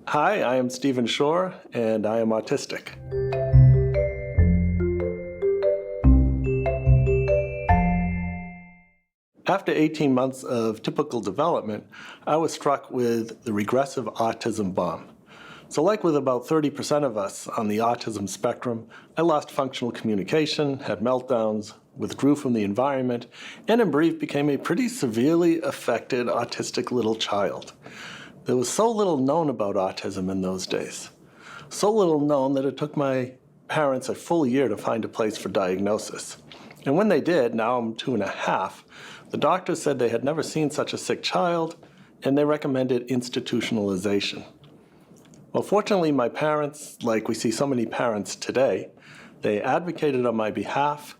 Hi, I am Stephen Shore, and I am autistic. After 18 months of typical development, I was struck with the regressive autism bomb. So like with about 30% of us on the autism spectrum, I lost functional communication, had meltdowns, withdrew from the environment, and in brief became a pretty severely affected autistic little child. There was so little known about autism in those days. So little known that it took my parents a full year to find a place for diagnosis. And when they did, now I'm 2.5, the doctors said they had never seen such a sick child, and they recommended institutionalization. Well, fortunately, my parents, like we see so many parents today, they advocated on my behalf,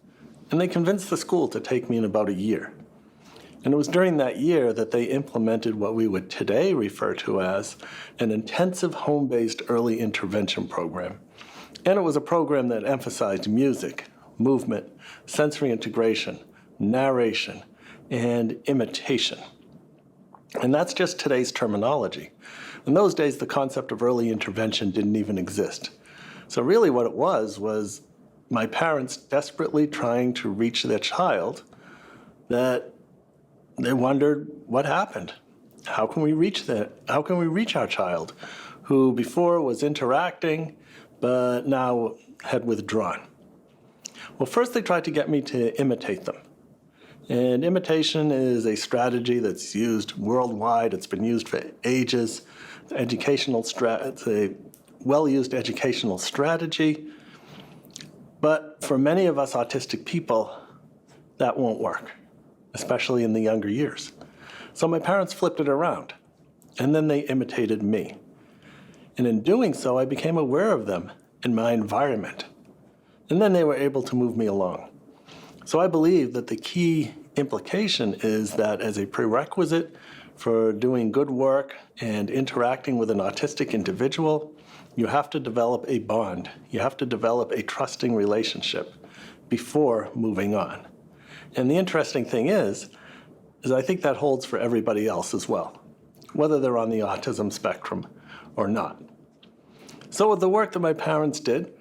and they convinced the school to take me in about a year. And it was during that year that they implemented what we would today refer to as an intensive home-based early intervention program. And it was a program that emphasized music, movement, sensory integration, narration, and imitation. And that's just today's terminology. In those days, the concept of early intervention didn't even exist. So really what it was my parents desperately trying to reach their child that they wondered what happened. How can we reach our child who before was interacting but now had withdrawn? Well, first they tried to get me to imitate them. And imitation is a strategy that's used worldwide. It's been used for ages. It's a well-used educational strategy. But for many of us autistic people, that won't work, especially in the younger years. So my parents flipped it around, and then they imitated me. And in doing so, I became aware of them in my environment. And then they were able to move me along. So I believe that the key implication is that as a prerequisite for doing good work and interacting with an autistic individual, you have to develop a bond. You have to develop a trusting relationship before moving on. And the interesting thing is I think that holds for everybody else as well, whether they're on the autism spectrum or not. So with the work that my parents did,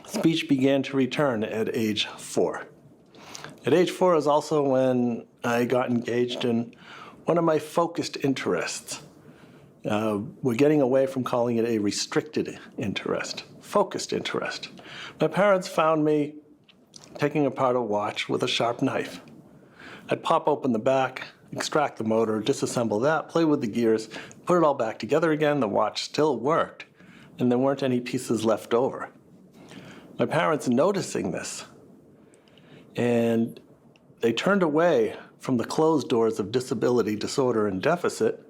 speech began to return at age 4. At age 4 is also when I got engaged in one of my focused interests. We're getting away from calling it a restricted interest, focused interest. My parents found me taking apart a watch with a sharp knife. I'd pop open the back, extract the motor, disassemble that, play with the gears, put it all back together again. The watch still worked, and there weren't any pieces left over. My parents noticing this, and they turned away from the closed doors of disability, disorder, and deficit,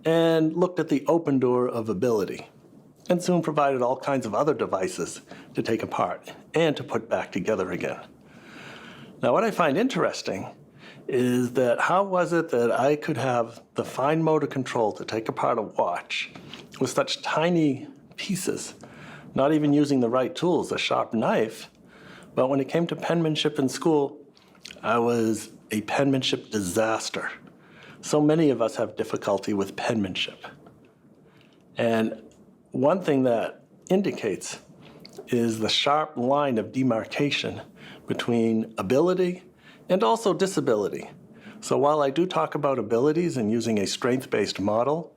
and looked at the open door of ability, and soon provided all kinds of other devices to take apart and to put back together again. Now, what I find interesting is that how was it that I could have the fine motor control to take apart a watch with such tiny pieces, not even using the right tools, a sharp knife, but when it came to penmanship in school, I was a penmanship disaster. So many of us have difficulty with penmanship. And one thing that indicates is the sharp line of demarcation between ability and also disability. So while I do talk about abilities and using a strength-based model,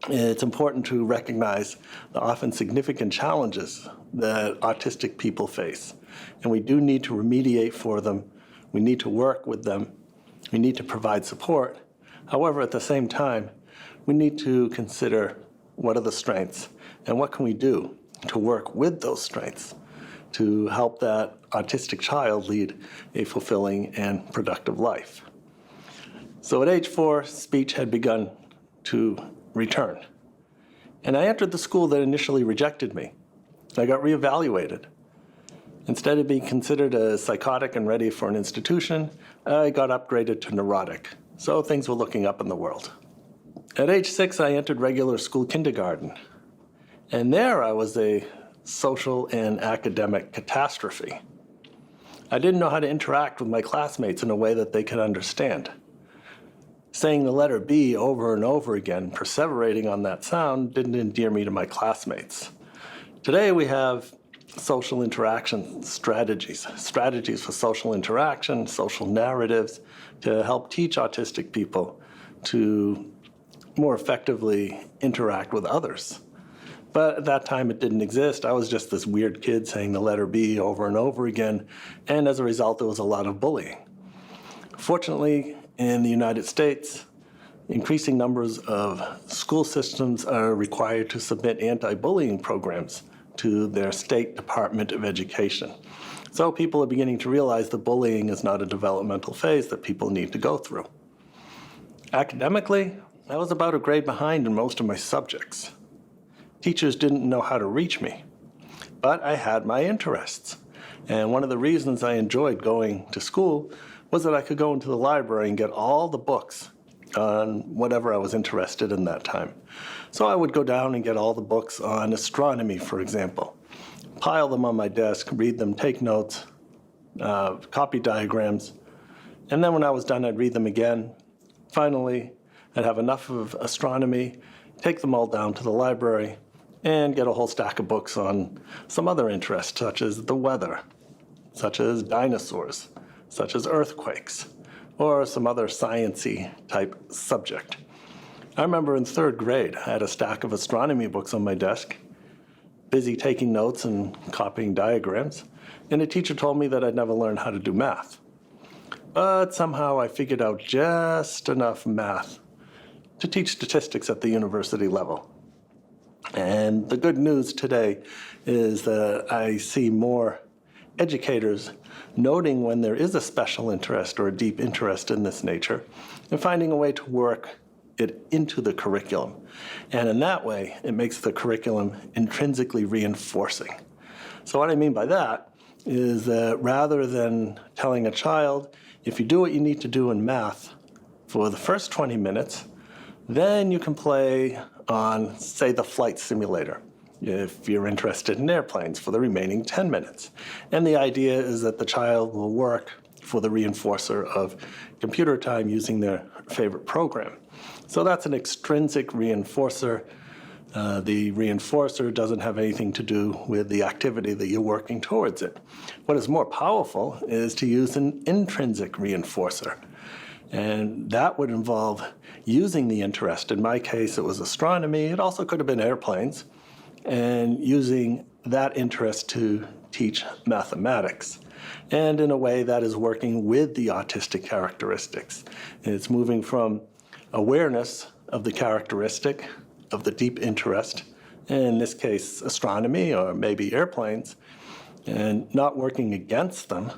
it's important to recognize the often significant challenges that autistic people face. And we do need to remediate for them. We need to work with them. We need to provide support. However, at the same time, we need to consider what are the strengths and what can we do to work with those strengths to help that autistic child lead a fulfilling and productive life. So at age 4, speech had begun to return. And I entered the school that initially rejected me. I got reevaluated. Instead of being considered as psychotic and ready for an institution, I got upgraded to neurotic. So things were looking up in the world. At age 6, I entered regular school kindergarten. And there I was a social and academic catastrophe. I didn't know how to interact with my classmates in a way that they could understand. Saying the letter B over and over again, perseverating on that sound, didn't endear me to my classmates. Today we have social interaction strategies for social interaction, social narratives, to help teach autistic people to more effectively interact with others. But at that time it didn't exist. I was just this weird kid saying the letter B over and over again, and as a result there was a lot of bullying. Fortunately, in the United States, increasing numbers of school systems are required to submit anti-bullying programs to their state Department of Education. So people are beginning to realize that bullying is not a developmental phase that people need to go through. Academically, I was about a grade behind in most of my subjects. Teachers didn't know how to reach me, but I had my interests. And one of the reasons I enjoyed going to school was that I could go into the library and get all the books on whatever I was interested in that time. So I would go down and get all the books on astronomy, for example, pile them on my desk, read them, take notes, copy diagrams, and then when I was done, I'd read them again. Finally, I'd have enough of astronomy, take them all down to the library, and get a whole stack of books on some other interests, such as the weather, such as dinosaurs, such as earthquakes, or some other science-y type subject. I remember in third grade, I had a stack of astronomy books on my desk, busy taking notes and copying diagrams, and a teacher told me that I'd never learn how to do math. But somehow I figured out just enough math to teach statistics at the university level. And the good news today is that I see more educators noting when there is a special interest or a deep interest in this nature and finding a way to work it into the curriculum. And in that way, it makes the curriculum intrinsically reinforcing. So what I mean by that is that rather than telling a child, if you do what you need to do in math for the first 20 minutes, then you can play on, say, the flight simulator, if you're interested in airplanes, for the remaining 10 minutes. And the idea is that the child will work for the reinforcer of computer time using their favorite program. So that's an extrinsic reinforcer. The reinforcer doesn't have anything to do with the activity that you're working towards it. What is more powerful is to use an intrinsic reinforcer. And that would involve using the interest. In my case, it was astronomy. It also could have been airplanes. And using that interest to teach mathematics. And in a way that is working with the autistic characteristics. And it's moving from awareness of the characteristic of the deep interest, in this case astronomy or maybe airplanes, and not working against them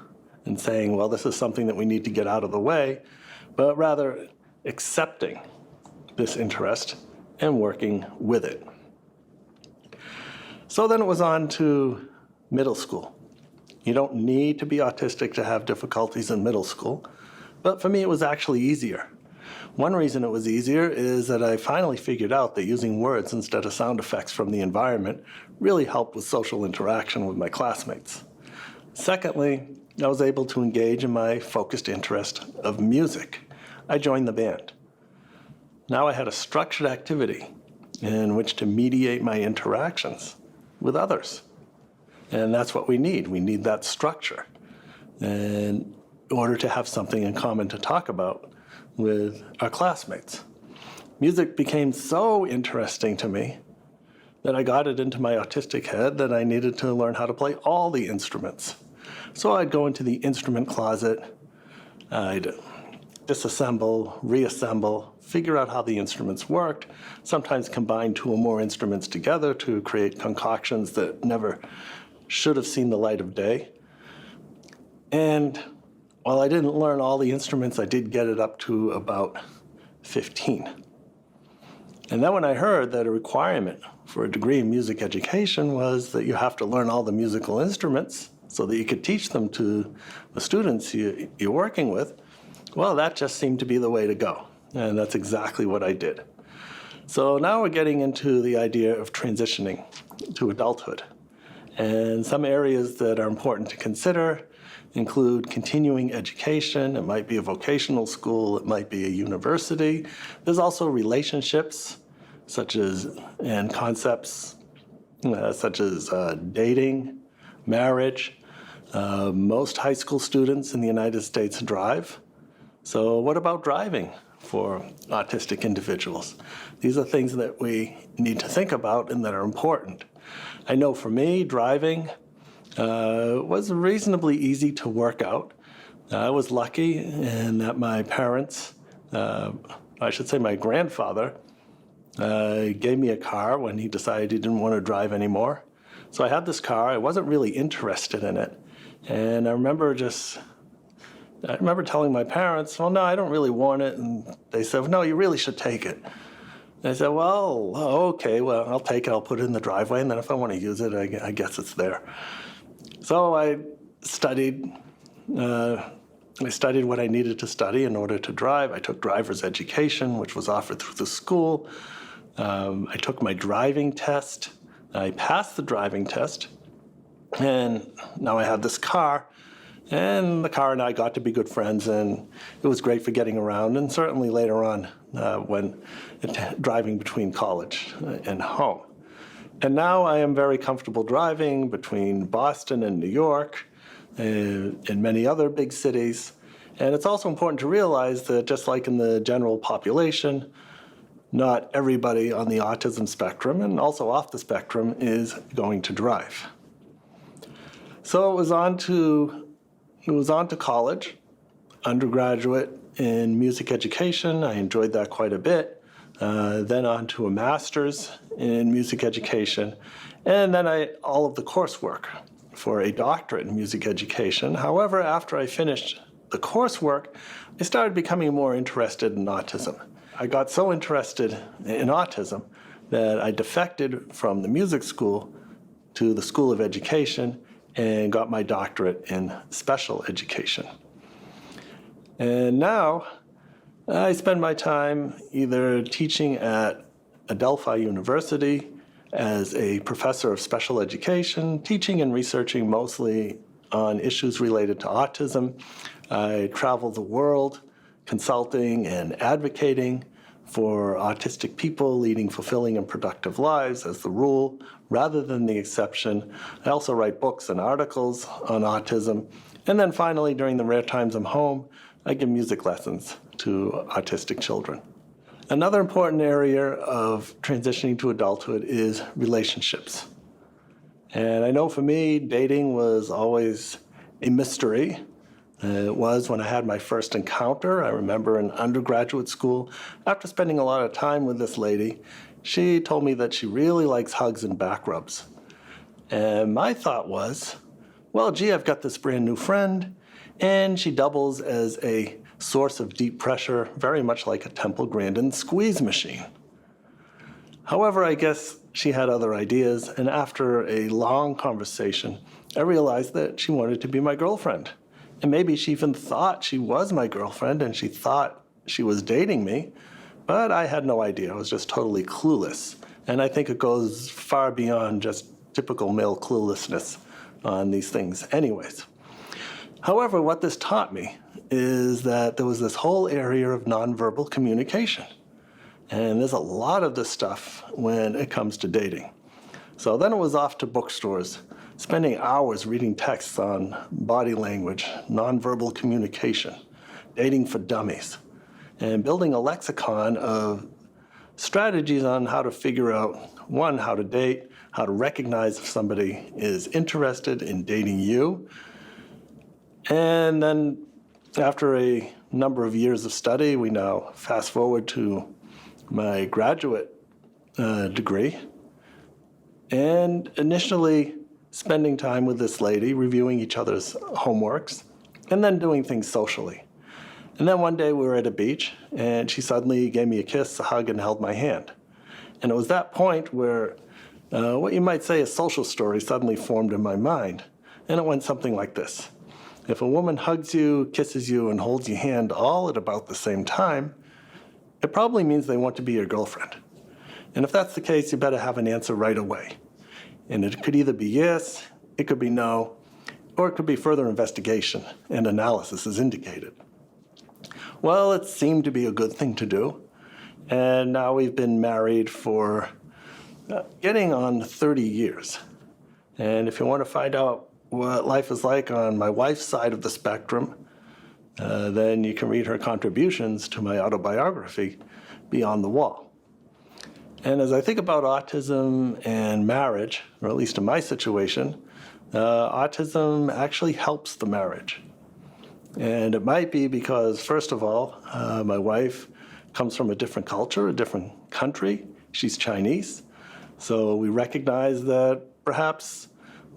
and saying, well, this is something that we need to get out of the way, but rather accepting this interest and working with it. So then it was on to middle school. You don't need to be autistic to have difficulties in middle school, but for me it was actually easier. One reason it was easier is that I finally figured out that using words instead of sound effects from the environment really helped with social interaction with my classmates. Secondly, I was able to engage in my focused interest of music. I joined the band. Now I had a structured activity in which to mediate my interactions with others. And that's what we need. We need that structure in order to have something in common to talk about with our classmates. Music became so interesting to me that I got it into my autistic head that I needed to learn how to play all the instruments. So I'd go into the instrument closet, I'd disassemble, reassemble, figure out how the instruments worked, sometimes combine two or more instruments together to create concoctions that never should have seen the light of day. And while I didn't learn all the instruments, I did get it up to about 15. And then when I heard that a requirement for a degree in music education was that you have to learn all the musical instruments so that you could teach them to the students you're working with, well, that just seemed to be the way to go. And that's exactly what I did. So now we're getting into the idea of transitioning to adulthood. And some areas that are important to consider include continuing education. It might be a vocational school. It might be a university. There's also relationships and concepts such as dating, marriage. Most high school students in the United States drive. So what about driving for autistic individuals? These are things that we need to think about and that are important. I know for me, driving was reasonably easy to work out. I was lucky in that my parents, I should say my grandfather, gave me a car when he decided he didn't want to drive anymore. So I had this car. I wasn't really interested in it. And I remember telling my parents, well, no, I don't really want it. And they said, well, no, you really should take it. And I said, well, okay, well, I'll take it. I'll put it in the driveway. And then if I want to use it, I guess it's there. So I studied what I needed to study in order to drive. I took driver's education, which was offered through the school. I took my driving test. I passed the driving test. And now I have this car. And the car and I got to be good friends, and it was great for getting around, and certainly later on when driving between college and home. And now I am very comfortable driving between Boston and New York and many other big cities. And it's also important to realize that just like in the general population, not everybody on the autism spectrum and also off the spectrum is going to drive. So it was on to college, undergraduate in music education. I enjoyed that quite a bit. Then on to a master's in music education. And then all of the coursework for a doctorate in music education. However, after I finished the coursework, I started becoming more interested in autism. I got so interested in autism that I defected from the music school to the School of Education and got my doctorate in special education. And now I spend my time either teaching at Adelphi University as a professor of special education, teaching and researching mostly on issues related to autism. I travel the world consulting and advocating for autistic people, leading fulfilling and productive lives as the rule rather than the exception. I also write books and articles on autism. And then finally, during the rare times I'm home, I give music lessons to autistic children. Another important area of transitioning to adulthood is relationships. And I know for me, dating was always a mystery. It was when I had my first encounter. I remember in undergraduate school, after spending a lot of time with this lady, she told me that she really likes hugs and back rubs. And my thought was, well, gee, I've got this brand new friend, and she doubles as a source of deep pressure, very much like a Temple Grandin squeeze machine. However, I guess she had other ideas, and after a long conversation, I realized that she wanted to be my girlfriend. And maybe she even thought she was my girlfriend and she thought she was dating me, but I had no idea. I was just totally clueless. And I think it goes far beyond just typical male cluelessness on these things anyways. However, what this taught me is that there was this whole area of nonverbal communication. And there's a lot of this stuff when it comes to dating. So then it was off to bookstores, spending hours reading texts on body language, nonverbal communication, dating for dummies, and building a lexicon of strategies on how to figure out, one, how to date, how to recognize if somebody is interested in dating you. And then after a number of years of study, we now fast forward to my graduate degree. And initially spending time with this lady, reviewing each other's homeworks, and then doing things socially. And then one day we were at a beach, and she suddenly gave me a kiss, a hug, and held my hand. And it was that point where what you might say a social story suddenly formed in my mind. And it went something like this. If a woman hugs you, kisses you, and holds your hand all at about the same time, it probably means they want to be your girlfriend. And if that's the case, you better have an answer right away. And it could either be yes, it could be no, or it could be further investigation and analysis as indicated. Well, it seemed to be a good thing to do, and now we've been married for getting on 30 years. And if you want to find out what life is like on my wife's side of the spectrum, then you can read her contributions to my autobiography, Beyond the Wall. And as I think about autism and marriage, or at least in my situation, autism actually helps the marriage. And it might be because, first of all, my wife comes from a different culture, a different country. She's Chinese. So we recognize that perhaps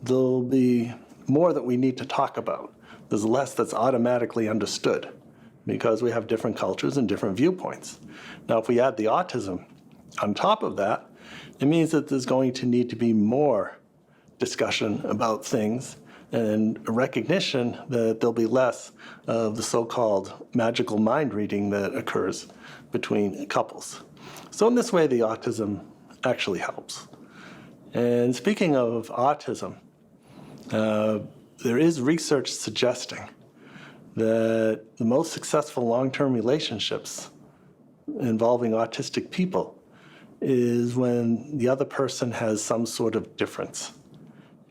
there'll be more that we need to talk about. There's less that's automatically understood because we have different cultures and different viewpoints. Now, if we add the autism on top of that, it means that there's going to need to be more discussion about things and a recognition that there'll be less of the so-called magical mind reading that occurs between couples. So in this way, the autism actually helps. And speaking of autism, there is research suggesting that the most successful long-term relationships involving autistic people is when the other person has some sort of difference.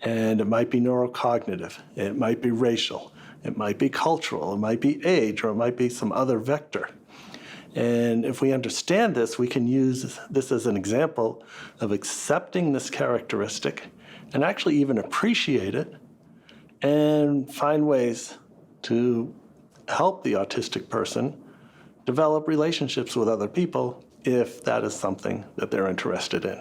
And it might be neurocognitive, it might be racial, it might be cultural, it might be age, or it might be some other vector. And if we understand this, we can use this as an example of accepting this characteristic and actually even appreciate it and find ways to help the autistic person develop relationships with other people if that is something that they're interested in.